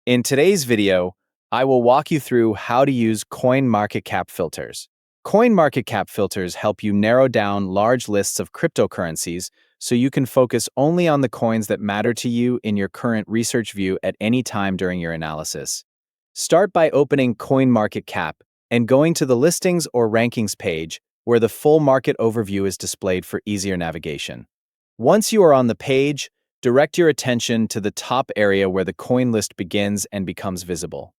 In today's video, I will walk you through how to use CoinMarketCap filters. CoinMarketCap filters help you narrow down large lists of cryptocurrencies so you can focus only on the coins that matter to you in your current research view at any time during your analysis. Start by opening CoinMarketCap and going to the listings or rankings page where the full market overview is displayed for easier navigation. Once you are on the page, direct your attention to the top area where the coin list begins and becomes visible.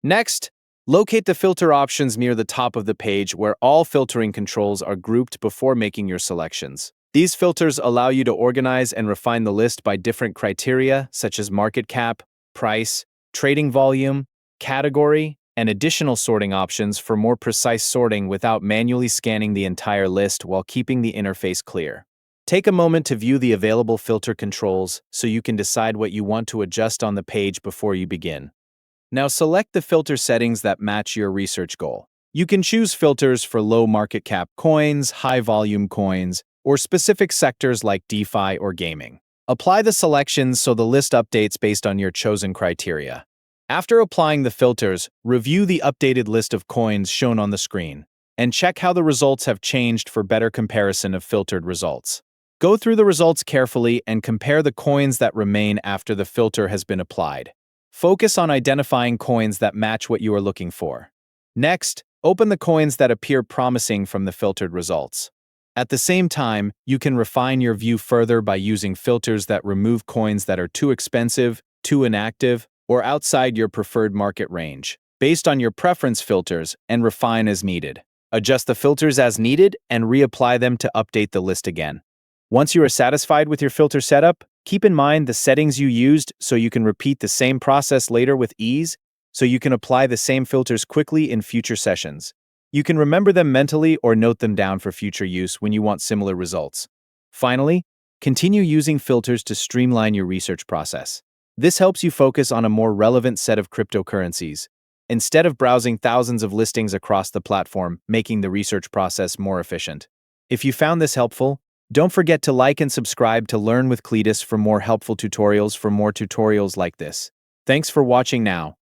Next, locate the filter options near the top of the page where all filtering controls are grouped before making your selections. These filters allow you to organize and refine the list by different criteria such as market cap, price, trading volume, category, and additional sorting options for more precise sorting without manually scanning the entire list while keeping the interface clear. Take a moment to view the available filter controls so you can decide what you want to adjust on the page before you begin. Now select the filter settings that match your research goal. You can choose filters for low market cap coins, high volume coins, or specific sectors like DeFi or gaming. Apply the selections so the list updates based on your chosen criteria. After applying the filters, review the updated list of coins shown on the screen, and check how the results have changed for better comparison of filtered results. Go through the results carefully and compare the coins that remain after the filter has been applied. Focus on identifying coins that match what you are looking for. Next, open the coins that appear promising from the filtered results. At the same time, you can refine your view further by using filters that remove coins that are too expensive, too inactive, or outside your preferred market range, based on your preference filters, and refine as needed. Adjust the filters as needed and reapply them to update the list again. Once you are satisfied with your filter setup, keep in mind the settings you used so you can repeat the same process later with ease, so you can apply the same filters quickly in future sessions. You can remember them mentally or note them down for future use when you want similar results. Finally, continue using filters to streamline your research process. This helps you focus on a more relevant set of cryptocurrencies, instead of browsing thousands of listings across the platform, making the research process more efficient. If you found this helpful, don't forget to like and subscribe to Learn with Cletus for more helpful tutorials like this. Thanks for watching now.